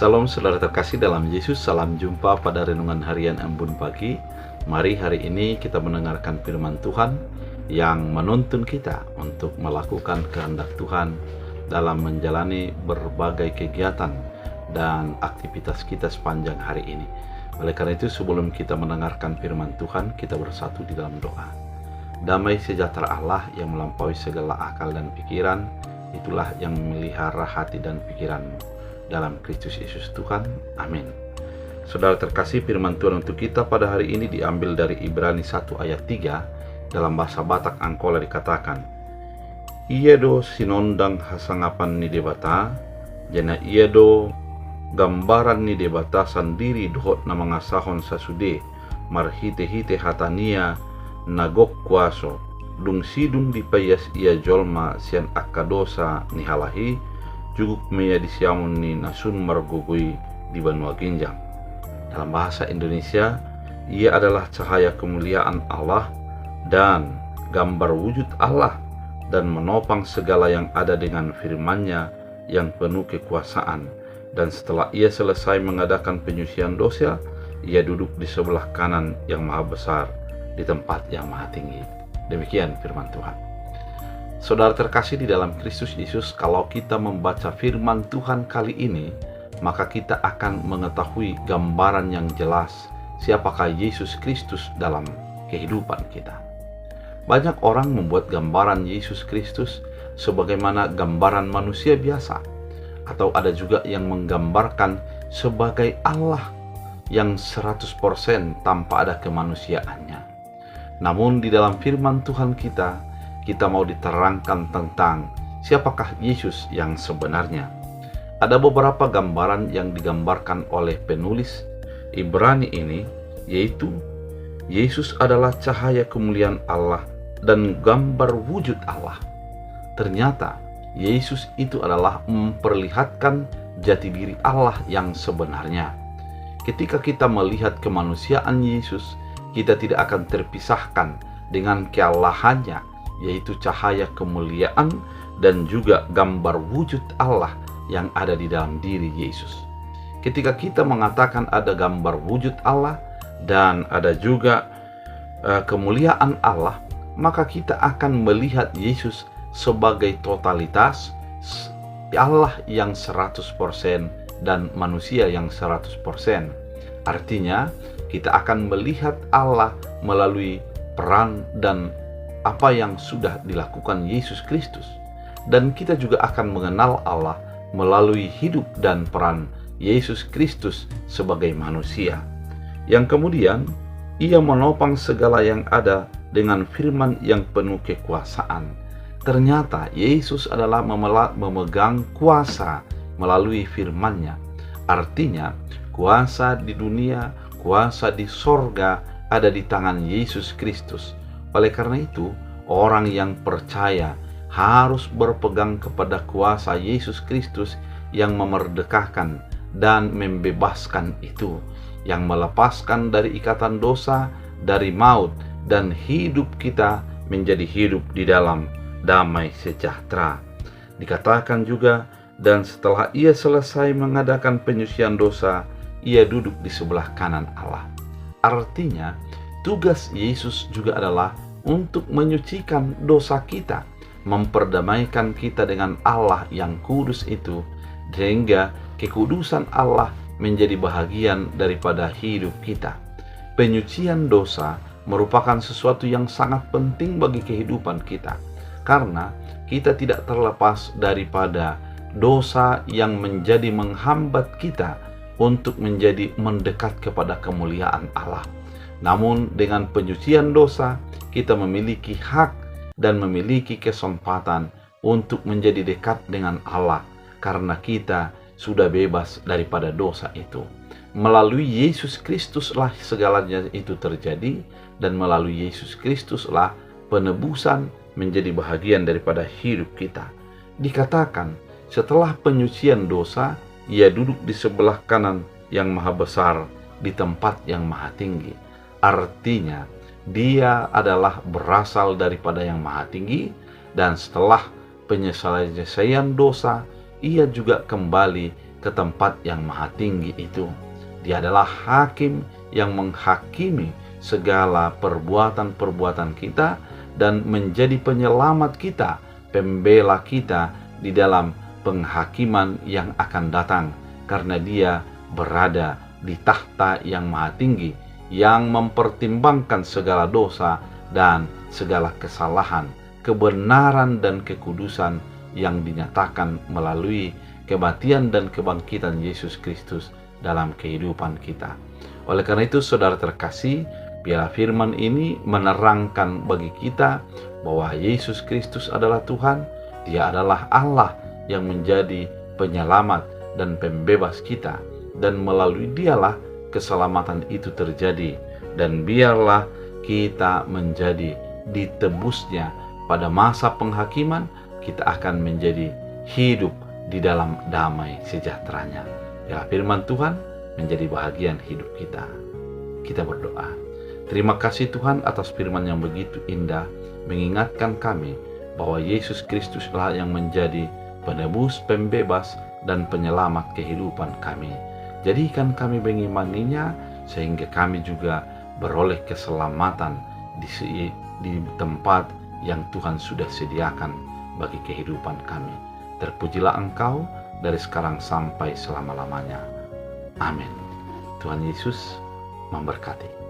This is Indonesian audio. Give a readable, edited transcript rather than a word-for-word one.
Salam saudara terkasih dalam Yesus, salam jumpa pada renungan harian Embun Pagi. Mari hari ini kita mendengarkan firman Tuhan yang menuntun kita untuk melakukan kehendak Tuhan dalam menjalani berbagai kegiatan dan aktivitas kita sepanjang hari ini. Oleh karena itu, sebelum kita mendengarkan firman Tuhan, kita bersatu di dalam doa. Damai sejahtera Allah yang melampaui segala akal dan pikiran, itulah yang memelihara hati dan pikiranmu dalam Kristus Yesus Tuhan. Amin. Saudara terkasih, firman Tuhan untuk kita pada hari ini diambil dari Ibrani 1 ayat 3. Dalam bahasa Batak Angkola dikatakan, "Ia do sinondang hasangapan ni debata, jana ia do gambaran ni debata sendiri dohot na mga sahon sasude, marhite-hite hatania nagok kuaso, dung sidung dipayas ia jolma sian akadosa ni halahi, juguk meya disiamun ni nasun margugui di Banua Ginjang." Dalam bahasa Indonesia, ia adalah cahaya kemuliaan Allah dan gambar wujud Allah, dan menopang segala yang ada dengan firman-Nya yang penuh kekuasaan. Dan setelah ia selesai mengadakan penyucian dosa, ia duduk di sebelah kanan yang maha besar, di tempat yang maha tinggi. Demikian firman Tuhan. Saudara terkasih di dalam Kristus Yesus, kalau kita membaca firman Tuhan kali ini, maka kita akan mengetahui gambaran yang jelas siapakah Yesus Kristus dalam kehidupan kita. Banyak orang membuat gambaran Yesus Kristus sebagaimana gambaran manusia biasa, atau ada juga yang menggambarkan sebagai Allah yang 100% tanpa ada kemanusiaannya. Namun di dalam firman Tuhan kita mau diterangkan tentang siapakah Yesus yang sebenarnya. Ada beberapa gambaran yang digambarkan oleh penulis Ibrani ini, yaitu Yesus adalah cahaya kemuliaan Allah dan gambar wujud Allah. Ternyata Yesus itu adalah memperlihatkan jati diri Allah yang sebenarnya. Ketika kita melihat kemanusiaan Yesus, kita tidak akan terpisahkan dengan keallahannya, yaitu cahaya kemuliaan dan juga gambar wujud Allah yang ada di dalam diri Yesus. Ketika kita mengatakan ada gambar wujud Allah dan ada juga kemuliaan Allah, maka kita akan melihat Yesus sebagai totalitas Allah yang 100% dan manusia yang 100%. Artinya, kita akan melihat Allah melalui peran dan apa yang sudah dilakukan Yesus Kristus. Dan kita juga akan mengenal Allah melalui hidup dan peran Yesus Kristus sebagai manusia. Yang kemudian, ia menopang segala yang ada dengan firman yang penuh kekuasaan. Ternyata Yesus adalah memegang kuasa melalui firman-Nya. Artinya, kuasa di dunia, kuasa di sorga ada di tangan Yesus Kristus. Oleh karena itu, orang yang percaya harus berpegang kepada kuasa Yesus Kristus yang memerdekakan dan membebaskan itu, yang melepaskan dari ikatan dosa, dari maut, dan hidup kita menjadi hidup di dalam damai sejahtera. Dikatakan juga, dan setelah ia selesai mengadakan penyucian dosa, ia duduk di sebelah kanan Allah. Artinya, tugas Yesus juga adalah untuk menyucikan dosa kita, memperdamaikan kita dengan Allah yang kudus itu, sehingga kekudusan Allah menjadi bahagian daripada hidup kita. Penyucian dosa merupakan sesuatu yang sangat penting bagi kehidupan kita, karena kita tidak terlepas daripada dosa yang menjadi menghambat kita untuk menjadi mendekat kepada kemuliaan Allah. Namun dengan penyucian dosa, kita memiliki hak dan memiliki kesempatan untuk menjadi dekat dengan Allah, karena kita sudah bebas daripada dosa itu. Melalui Yesus Kristuslah segalanya itu terjadi, dan melalui Yesus Kristuslah penebusan menjadi bahagian daripada hidup kita. Dikatakan, setelah penyucian dosa, ia duduk di sebelah kanan yang maha besar di tempat yang maha tinggi. Artinya, dia adalah berasal daripada yang maha tinggi, dan setelah penyelesaian dosa, ia juga kembali ke tempat yang maha tinggi itu. Dia adalah hakim yang menghakimi segala perbuatan-perbuatan kita dan menjadi penyelamat kita, pembela kita di dalam penghakiman yang akan datang, karena dia berada di tahta yang maha tinggi, yang mempertimbangkan segala dosa dan segala kesalahan, kebenaran dan kekudusan yang dinyatakan melalui kematian dan kebangkitan Yesus Kristus dalam kehidupan kita. Oleh karena itu, saudara terkasih, biarlah firman ini menerangkan bagi kita bahwa Yesus Kristus adalah Tuhan, Dia adalah Allah yang menjadi penyelamat dan pembebas kita, dan melalui Dialah keselamatan itu terjadi, dan biarlah kita menjadi ditebusnya pada masa penghakiman, kita akan menjadi hidup di dalam damai sejahteranya. Ya, firman Tuhan menjadi bahagian hidup kita. Kita berdoa. Terima kasih Tuhan atas firman yang begitu indah, mengingatkan kami bahwa Yesus Kristuslah yang menjadi penebus, pembebas, dan penyelamat kehidupan kami. Jadikan kami mengimaninya, sehingga kami juga beroleh keselamatan di tempat yang Tuhan sudah sediakan bagi kehidupan kami. Terpujilah Engkau dari sekarang sampai selama-lamanya. Amin. Tuhan Yesus memberkati.